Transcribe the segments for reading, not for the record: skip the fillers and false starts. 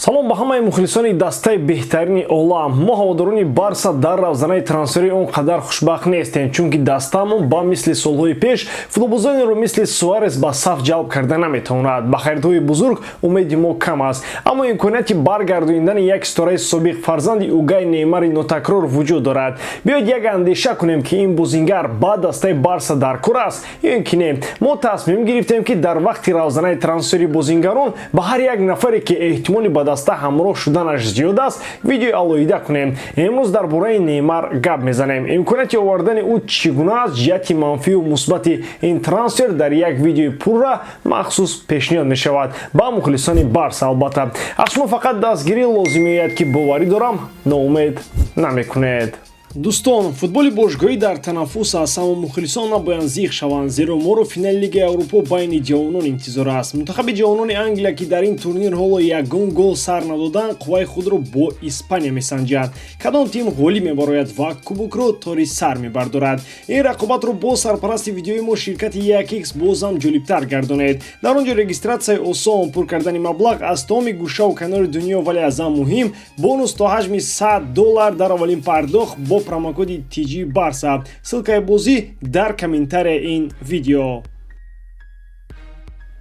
салом ба ҳамаи мухлисони дастаи беҳтарини олам. Мо ҳаводорони Барса дар равзанаи трансфери он қадар хушбахт нестем, чунки дастаамон ба мисли солҳои пеш футболбозонеро мисли Суарес ба саф ҷалб карда наметавонад. Ба харидҳои бузург умеди мо кам аст, аммо имконияти баргардондани як ситораи собиқ фарзанди Угай Неймари нотакрор вуҷуд дорад. биёед як андеша кунем ки ин бозингар ба дастаи Барса дар кор аст ё ин ки не. Мо тасмим гирифтем ки дар вақти равзанаи трансфери бозингарон ба ҳар як нафаре ки эҳтимоли ба даста ҳамроҳ шуданаш зиёд аст видеои алоҳида кунем. Имрӯз дар бораи Неймар гап мезанем. имконияти овардани ӯ чӣ гуна аст, ҷиҳати манфию мусбати ин трансфер дар як видеои пурра махсус пешниҳод мешавад ба мухлисони Барса. албатта аз шумо фақат дастгирӣ лозим меояд ки боварӣ дорам ноумед намекунед. дӯстон, футболи бошгоҳӣ дар танаффус аст, аммо мухлисон набоянд зиқ шаванд, зеро моро финали Лигаи Аврупо байни ҷавонон интизор аст. Мунтахаби ҷавонони Англия ки дар ин турнир ҳоло ягон гол сар надоданд, қувваи худро бо Испания месанҷад. Кадом тим ғолиб мебарояд ва кубокро тори сар мебардорад? Ин рақобатро бо сарпарасти видеои мо ширкати 1x бозам ҷолибтар гардонед. дар он ҷо регистратсияи осон, пур кардани маблағ аз тамоми гӯшаву канори дунё, вале аз ҳам муҳим бонус то ҳаҷми $100 дар аввалин пардохт бо промокоди TG Barsa. Ссылкаи бозӣ дар комментарияи ин видео.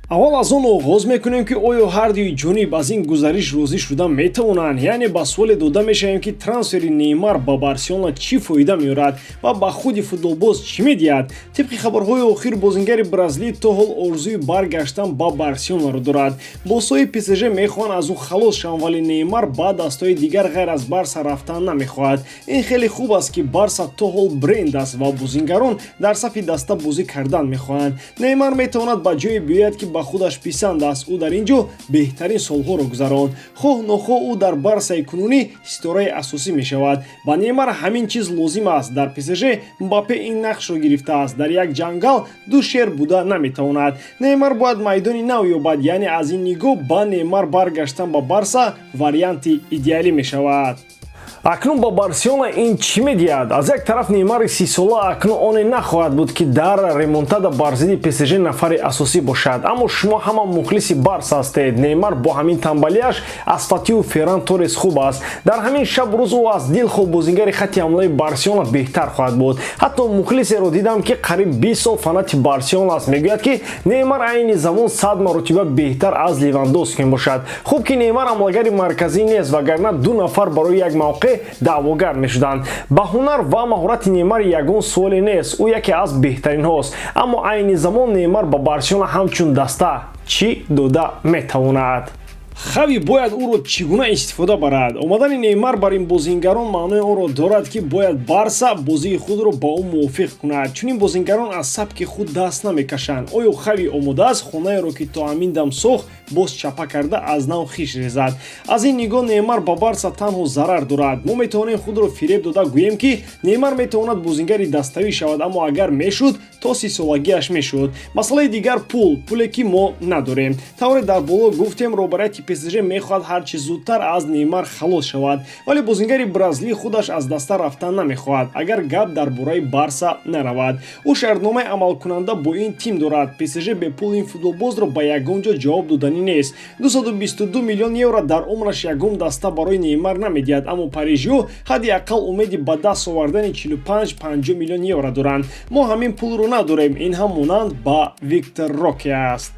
аввал аз он оғоз мекунем ки оё ҳар дуи ҷониб аз ин гузариш розӣ шуда метавонанд. яъне ба суоле дода мешавем ки трансфери Неймар ба Барселона чӣ фоида меорад ва ба худи футболбоз чӣ медиҳад. тибқи хабарҳои охир бозингари бразилӣ то ҳол орзуи баргаштан ба Барселонаро дорад. босои ПСЖ мехоҳанд аз ӯ халос шаванд, вале Неймар ба дастҳои дигар ғайр аз Барса рафтан намехоҳад. ин хеле хуб аст ки Барса то ҳол бренд аст ва бозингарон дар сафи даста бозӣ кардан мехоҳанд. Неймар метавонад ба ҷое биёяд ки ба худаш писанд аст. ӯ дар ин ҷо беҳтарин солҳоро гузаронд. хоҳ нохоҳ ӯ дар Барсаи кунунӣ ситораи асосӣ мешавад. ба Неймар ҳамин чиз лозим аст. дар ПСЖ Мбаппе ин нақшро гирифтааст. дар як ҷангал ду шер буда наметавонад. Неймар бояд майдони нав ёбад, яъне аз ин нигоҳ ба Неймар баргаштан ба Барса варианти идеалӣ мешавад. акнун ба Барселона ин чӣ медиҳад? аз як тараф Неймари 30 сола акнун оне нахоҳад буд ки дар ремонтада бар зидди ПСЖ нафари асосӣ бошад, аммо шумо ҳама мухлиси Барса ҳастед. Неймар бо ҳамин тамбалиаш аз Фатиҳу Ферран Торрес хуб аст. дар ҳамин шаб рӯз ӯ аз дил хоб бозингари хатти ҳамлаи Барселона беҳтар хоҳад буд. ҳатто мухлисеро дидам ки қариб 20 сол фанати Барселона аст, мегӯяд ки Неймар айни замон 100 маротиба беҳтар аз Левандовски мебошад. хуб ки Неймар ҳамлагари марказӣ нест, вагарна ду нафар барои як мавқеъ даъвогар мешуданд. ба ҳунар ва маҳорати Неймар ягон суоле нест, ӯ яке аз беҳтаринҳост, аммо айни замон Неймар ба Барселона ҳамчун даста чӣ дода метавонад? хави бояд ӯро чӣ гуна истифода барад? омадани Неймар бар ин бозингарон маънои онро дорад ки бояд Барса бозии худро ба ӯ мувофиқ кунад. чунин бозингарон аз сабки худ даст намекашанд. оё хави омода аст хонаеро ки то ҳамин дам сохт боз чапа карда аз нав хиш резад? аз ин нигоҳ Неймар ба Барса танҳо зарар дорад. мо метавонем худро фиреб дода гӯем ки Неймар метавонад бозингари даставӣ шавад, аммо агар мешуд то 30 солагиаш мешуд. масъалаи дигар пуле ки мо надорем. тавре дар боло гуфтем робарияти ПСЖ мехоҳад ҳарчи зудтар аз Неймар халос шавад, вале бозингари бразилӣ худаш аз даста рафтан намехоҳад агар гап дар бораи Барса наравад. ӯ шартномаи амалкунанда бо ин тим дорад. ПСЖ бе пул ин футболбозро ба ягон ҷо ҷавоб доданӣ нест. 222 миллион евро дар умраш ягон даста барои Неймар намедиҳад, аммо парижиҳо ҳадди ақал умеди ба даст овардани 45-50 миллион евро доранд. мо ҳамин пулро надорем. ин ҳам монанд ба Виктор Роке аст.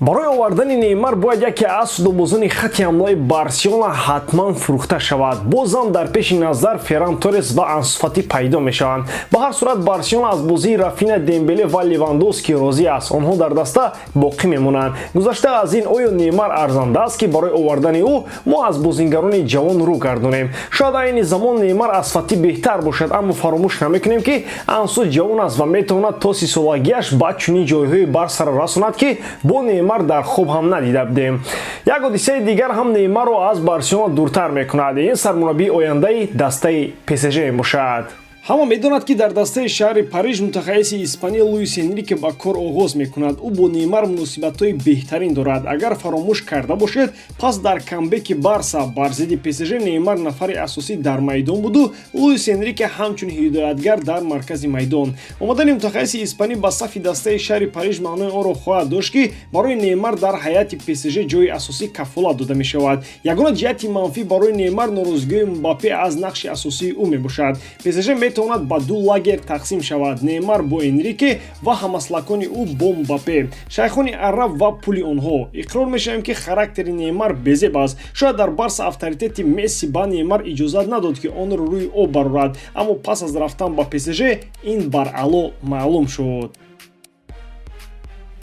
барои овардани Неймар бояд яке аз футболбозони хатти ҳамлаи Барселона ҳатман фурӯхта шавад. бозам дар пеши назар Ферран Торрес ва Ансу Фати пайдо мешаванд. ба ҳар сурат Барселона аз бозии Рафина, Дембеле ва Левандовски розӣ аст. онҳо дар даста боқӣ мемонанд. гузашта аз ин оё Неймар арзанда аст ки барои овардани ӯ мо аз бозингарони ҷавон рӯ гардонем? шояд айни замон Неймар аз Фати беҳтар бошад, аммо фаромӯш намекунем ки Ансу ҷавон аст ва метавонад то 30 солагиаш ба чунин ҷойҳои Барсаро расонад ки бо Неймар дар хоб ҳам надида будем. як ҳодисаи дигар ҳам Неймарро аз Барселона дуртар мекунад. ин сармураббии ояндаи дастаи ПСЖ мебошад. ҳама медонад ки дар дастаи шаҳри Париж мутахассиси испанӣ Луис Энрике ба кор оғоз мекунад. Ӯ бо Неймар муносибатҳои беҳтарин дорад. Агар фаромӯш карда бошед, пас дар камбеки Барса бар зидди ПСЖ Неймар нафари асосӣ дар майдон буду, Луис Энрике ҳамчун ҳидоятгар дар маркази майдон. Омадани мутахассиси испанӣ ба сафи дастаи шаҳри Париж маънои онро хоҳад дошт ки барои Неймар дар ҳайати ПСЖ ҷойи асосӣ кафолат дода мешавад. Ягона ҷиҳати манфӣ барои Неймар норозигиҳои Мбаппе аз нақши асосии ӯ мебошад. ПСЖ метавонад ба ду лагер тақсим шавад: Неймар бо Энрике ва ҳамаслакони ӯ бо Мбаппе. Шайхони араб ва пули онҳо. Иқрор мешавем ки характери Неймар безеб аст. Шояд дар Барса авторитети Месси ба Неймар иҷозат надод ки онро рӯи об барорад, аммо пас аз рафтан ба ПСЖ ин баръало маълум шуд.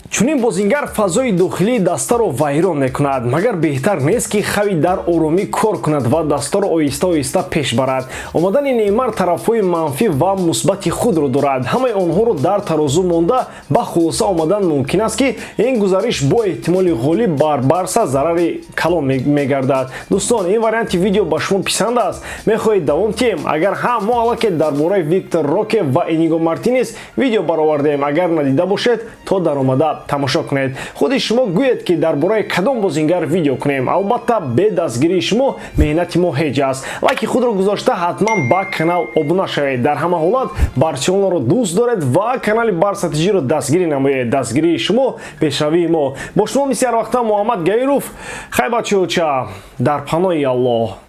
Чунин бозингар фазои дохилии дастаро вайрон мекунад. Магар беҳтар нест ки хави дар оромӣ кор кунад ва дастаро оҳиста-оҳиста пеш барад? Омадани Неймар тарафҳои манфӣ ва мусбати худро дорад. Ҳамаи онҳоро дар тарозу монда ба хулоса омадан мумкин аст ки ин гузариш бо эҳтимоли ғолиб бар Барса зарари калон мегардад. Дӯстон, ин варианти видео ба шумо писанд аст? Мехоҳед давом тиҳем? Агар ҳа, мо аллакай дар бораи Виктор Роке ва Иниго Мартинес видео баровардем. Агар надида бошед, то даромада тамошо кунед. Худи шумо гӯед ки дар бораи кадом бозингар видео кунем. Албатта бе дастгирии шумо меҳнати мо ҳеҷ аст. Лайки худро гузошта ҳатман ба канал обуна шавед. Дар ҳама ҳолат Барселонаро дӯст доред ва канали Барсатиҷиро дастгирӣ намоед. Дастгирии шумо пешравии мо. Бо шумо мисли ҳар вақта Муҳаммад Гаиров. Хай бачаҳоча, дар паноҳи Аллоҳ.